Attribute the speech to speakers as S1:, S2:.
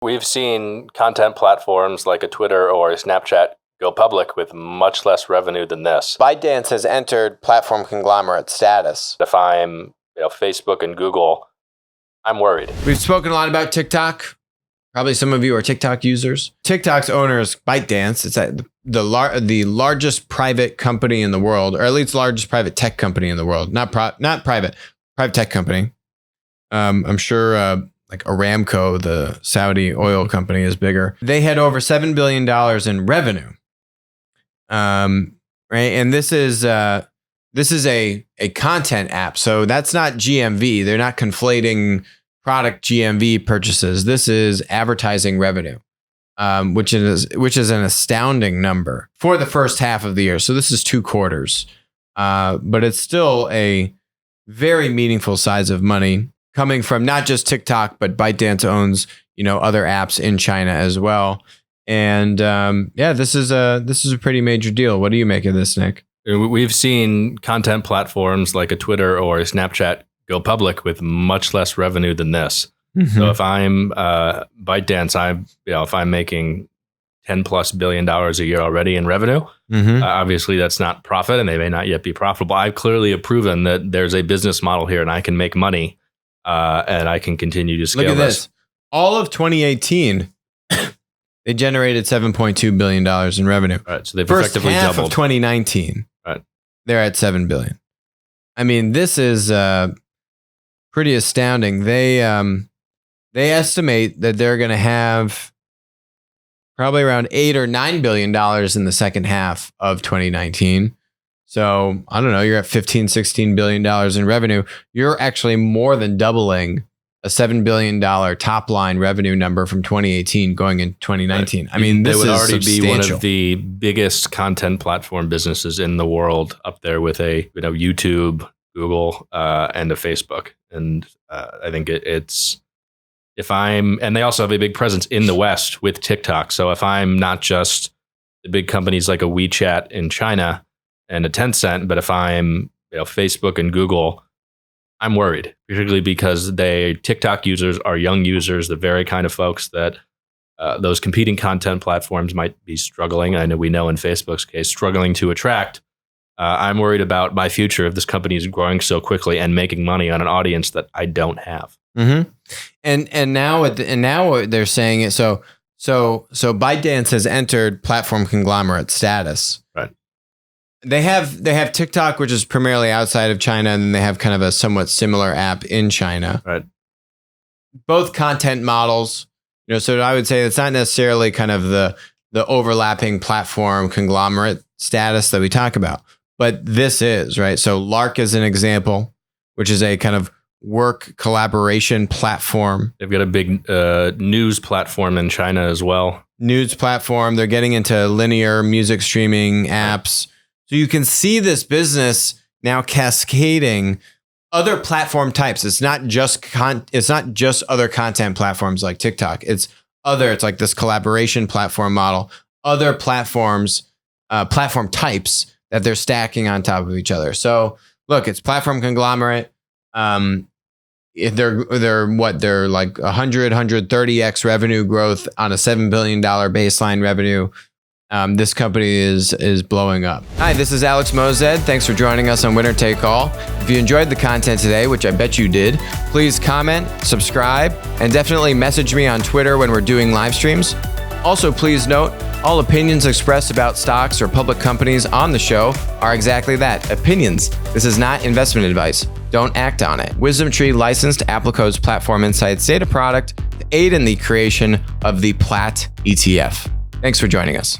S1: We've seen content platforms like a Twitter or a Snapchat go public with much less revenue than this.
S2: ByteDance has entered platform conglomerate status.
S1: If I'm Facebook and Google, I'm worried.
S3: We've spoken a lot about TikTok. Probably some of you are TikTok users. TikTok's owner is ByteDance. It's the largest private company in the world, or at least largest private tech company in the world. Not private tech company. I'm sure like Aramco, the Saudi oil company, is bigger. They had over $7 billion in revenue. Right, and this is a content app, so that's not GMV. They're not conflating product GMV purchases. This is advertising revenue, which is an astounding number for the first half of the year. So this is 2 quarters, but it's still a very meaningful size of money coming from not just TikTok, but ByteDance owns other apps in China as well. And this is a pretty major deal. What do you make of this, Nick?
S1: We've seen content platforms like a Twitter or a Snapchat go public with much less revenue than this. Mm-hmm. So if I'm ByteDance, if I'm making $10+ billion a year already in revenue, mm-hmm.
S3: Obviously
S1: that's not profit, and they may not yet be profitable. I've clearly proven that there's a business model here, and I can make money, and I can continue to scale.
S3: Look at this. All of 2018, they generated $7.2 billion in revenue.
S1: Right, so they've
S3: First
S1: effectively
S3: half
S1: doubled.
S3: Of 2019,
S1: right,
S3: they're at $7 billion. I mean, this is pretty astounding. They estimate that they're going to have probably around $8 or $9 billion in the second half of 2019. So I don't know, you're at $15-16 billion in revenue. You're actually more than doubling a $7 billion top line revenue number from 2018 going into 2019. Right. I mean, this
S1: would
S3: is
S1: already
S3: substantial.
S1: be one of the biggest content platform businesses in the world, up there with a YouTube, Google, and a Facebook. And I think it's and they also have a big presence in the West with TikTok. So if I'm not just the big companies like a WeChat in China and a Tencent, but if I'm Facebook and Google, I'm worried, particularly because TikTok users are young users, the very kind of folks that those competing content platforms might be struggling. I know we know in Facebook's case, struggling to attract. I'm worried about my future if this company is growing so quickly and making money on an audience that I don't have.
S3: Mm-hmm. And now they're saying it. So ByteDance has entered platform conglomerate status.
S1: Right.
S3: They have TikTok, which is primarily outside of China, and then they have kind of a somewhat similar app in China.
S1: Right.
S3: Both content models, so I would say it's not necessarily kind of the overlapping platform conglomerate status that we talk about, but this is, right? So Lark is an example, which is a kind of work collaboration platform.
S1: They've got a big news platform in China as well.
S3: News platform. They're getting into linear music streaming apps. So you can see this business now cascading other platform types. It's not just other content platforms like TikTok. It's like this collaboration platform model, other platforms, platform types that they're stacking on top of each other. So look, it's platform conglomerate. They're like 130x revenue growth on a $7 billion baseline revenue. This company is blowing up. Hi, this is Alex Mozed. Thanks for joining us on Winner Take All. If you enjoyed the content today, which I bet you did, please comment, subscribe, and definitely message me on Twitter when we're doing live streams. Also, please note, all opinions expressed about stocks or public companies on the show are exactly that, opinions. This is not investment advice. Don't act on it. WisdomTree licensed Applico's Platform Insights data product to aid in the creation of the PLAT ETF. Thanks for joining us.